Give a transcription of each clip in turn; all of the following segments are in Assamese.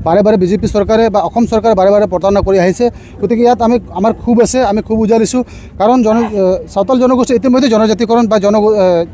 বাৰে বাৰে বিজেপি চৰকাৰে বা অসম চৰকাৰে বাৰে বাৰে প্ৰতাৰণা কৰি আহিছে। গতিকে ইয়াত আমাৰ ক্ষোভ আছে, আমি ক্ষোভ উজাৰিছোঁ। কাৰণ চাওতাল জনগোষ্ঠী ইতিমধ্যে জনজাতিকৰণ বা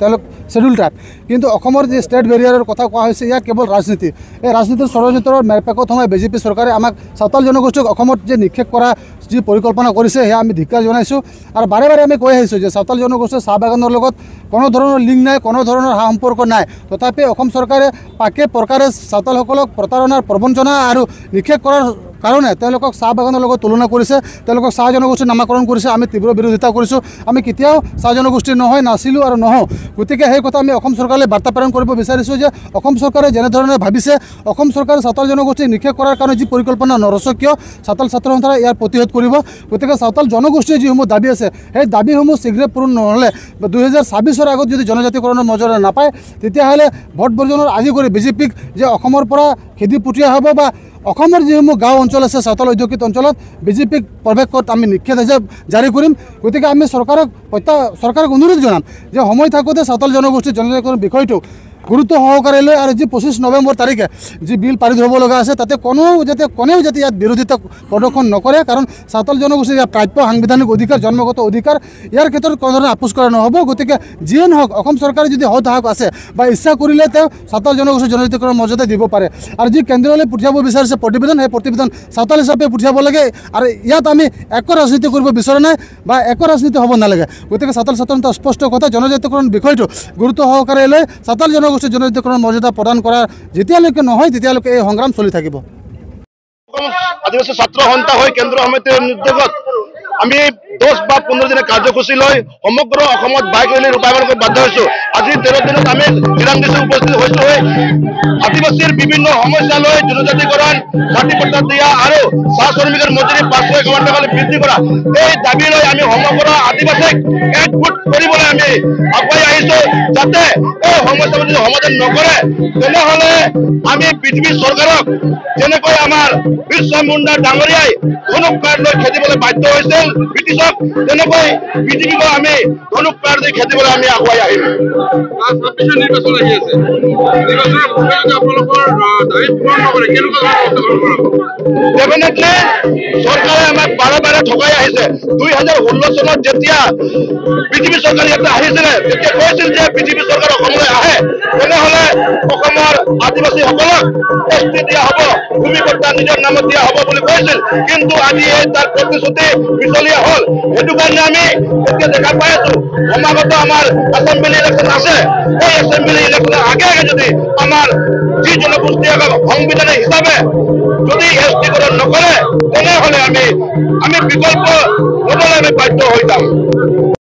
তেওঁলোক শ্বেডিউল ট্ৰাইব, কিন্তু অসমৰ যি ষ্টেট বেৰিয়াৰৰ কথা কোৱা হৈছে ইয়াক কেৱল ৰাজনীতি। এই ৰাজনীতিৰ ষড়যন্ত্ৰৰ মেৰপেকত সময় বিজেপি চৰকাৰে আমাক চাওতাল জনগোষ্ঠীক অসমত যে নিক্ষেপ কৰা যি পৰিকল্পনা কৰিছে সেয়া আমি ধিক্কাৰ জনাইছোঁ। আৰু বাৰে বাৰে আমি কৈ আহিছোঁ যে চাওতাল জনগোষ্ঠীৰ চাহ বাগানৰ লগত কোনো ধৰণৰ লিংক নাই, কোনো ধৰণৰ সা সম্পৰ্ক নাই। তথাপি অসম চৰকাৰে পাকে প্ৰকাৰে চাওতালসকলক প্ৰতাৰণাৰ প্ৰবঞ্চনা আৰু নিক্ষেপ কৰাৰ কাৰণে তেওঁলোকক চাহ বাগানৰ লগত তুলনা কৰিছে, তেওঁলোকক চাহ জনগোষ্ঠীৰ নামাকৰণ কৰিছে। আমি তীব্ৰ বিৰোধিতা কৰিছোঁ। আমি কেতিয়াও চাহ জনগোষ্ঠীৰ নহয়, নাছিলোঁ আৰু নহওঁ। গতিকে সেই কথা আমি অসম চৰকাৰলৈ বাৰ্তা প্ৰেৰণ কৰিব বিচাৰিছোঁ যে অসম চৰকাৰে যেনেধৰণে ভাবিছে অসম চৰকাৰে চাওতাল জনগোষ্ঠীক নিক্ষেপ কৰাৰ কাৰণে যি পৰিকল্পনা নৰচকীয়, চাওতাল ছাত্ৰ সন্থাই ইয়াৰ প্ৰতিৰোধ কৰিব। গতিকে চাওতাল জনগোষ্ঠীৰ যিসমূহ দাবী আছে সেই দাবীসমূহ শীঘ্ৰে পূৰণ নহ'লে 2026 আগত যদি জনজাতিকৰণৰ মৰ্যাদা নাপায় তেতিয়াহ'লে ভোট বৰ্জনৰ আদি কৰি বিজেপিক যে অসমৰ পৰা খেদি পঠিওৱা হ'ব বা অসমৰ যিসমূহ গাঁও অঞ্চল আছে চাওতাল ঔদ্যোগিক অঞ্চলত বিজেপিক প্ৰৱেশত আমি নিষেধাজ্ঞা জাৰি কৰিম। গতিকে আমি চৰকাৰক অনুৰোধ জনাম যে সময় থাকোঁতে চাওতাল জনগোষ্ঠীৰ জনজাতিকৰণ বিষয়টো গুৰুত্ব সহকাৰে লৈ আৰু যি 25 নৱেম্বৰ তাৰিখে যি বিল পাৰিত হ'ব লগা আছে তাতে কোনেও যাতে ইয়াত বিৰোধিতা প্ৰদৰ্শন নকৰে। কাৰণ চাওতাল জনগোষ্ঠীৰ ইয়াৰ প্ৰাপ্য সাংবিধানিক অধিকাৰ, জন্মগত অধিকাৰ, ইয়াৰ ক্ষেত্ৰত কোনো ধৰণৰ আপোচ কৰা নহ'ব। গতিকে যিয়ে নহওক অসম চৰকাৰে যদি হতাহক আছে বা ইচ্ছা কৰিলে তেওঁ চাওতাল জনগোষ্ঠীৰ জনজাতিকৰণৰ মৰ্যাদা দিব পাৰে। আৰু যি কেন্দ্ৰলৈ পঠিয়াব বিচাৰিছে প্ৰতিবেদন, সেই প্ৰতিবেদন চাওতাল হিচাপে পঠিয়াব লাগে। আৰু ইয়াত আমি একো ৰাজনীতি কৰিব বিচৰা নাই বা একো ৰাজনীতি হ'ব নালাগে। গতিকে চাওতাল ছাত্ৰ সন্থাৰ স্পষ্ট কথা, জনজাতিকৰণ বিষয়টো গুৰুত্ব সহকাৰে লৈ চাওতাল জনগোষ্ঠীৰ জনজাতিকৰণ মৰ্যাদা প্ৰদান কৰাৰ যেতিয়ালৈকে নহয় তেতিয়ালৈকে এই সংগ্ৰাম চলি থাকিব। আদিবাসী ছাত্ৰ সন্থা হৈ কেন্দ্ৰীয় সমিতিৰ উদ্যোগত আমি 10 বা 15 দিনৰ কাৰ্যসূচী লৈ সমগ্ৰ অসমত বাইক ৰেলী ৰূপায়ণ কৰিব বাধ্য হৈছোঁ। আজি 13 দিনত আমি নিৰাংদেশে উপস্থিত হৈছোঁ। আদিবাসীৰ বিভিন্ন সমস্যা লৈ জনজাতিকৰণ, মাটি পট্টা দিয়া আৰু চাহ শ্ৰমিকৰ মজুৰি 500 টকা বৃদ্ধি কৰা এই দাবী লৈ আমি সমগ্ৰ আদিবাসীক একগোট কৰিবলৈ আমি আগুৱাই আহিছোঁ। যাতে এই সমস্যাবোৰ যদি সমাধান নকৰে তেনেহ'লে আমি বিজেপি চৰকাৰক যেনেকৈ আমাৰ বিৰছা মুণ্ডা ডাঙৰীয়াই ধনুক কাৰ্ড লৈ খেদিবলৈ বাধ্য হৈছিল ব্ৰিটিছক, তেনেকৈ বিজেপিকো আমি ধনুক কাৰ্ড লৈ খেদিবলৈ আমি আগুৱাই আহিম। নিৰ্বাচন আহি আছে, নিৰ্বাচনৰ পূৰ্বে আপোনালোকৰ দাবী পূৰণ নকৰে কেনেকুৱা ডেফিনেটলি চৰকাৰে আমাক বাৰে বাৰে ঠগাই আহিছে। 2016 চনত যেতিয়া বিজেপি চৰকাৰ ইয়াতে আহিছিলে তেতিয়া কৈছিল যে বিজেপি চৰকাৰ অসমলৈ আহে তেনেহ'লে অসমৰ আদিবাসীসকলক এছটি দিয়া হ'ব, ভূমি পট্টা নিজৰ নামত দিয়া হ'ব বুলি কৈছিল। কিন্তু আজি তাৰ প্ৰতিশ্ৰুতি বিচলীয়া হ'ল। সেইটো কাৰণে আমি এতিয়া দেখা পাই আছোঁ সমাগত আমাৰ এছেম্বলি ইলেকশ্যন আছে। এই এছেম্বলি ইলেকশ্যনৰ আগে যদি আমাৰ যি জনগোষ্ঠী সংবিধান হিচাপে যদি এছটিকৰণ নকৰে তেনেহ'লে আমি বিকল্প ল'বলৈ আমি বাধ্য হৈ যাম।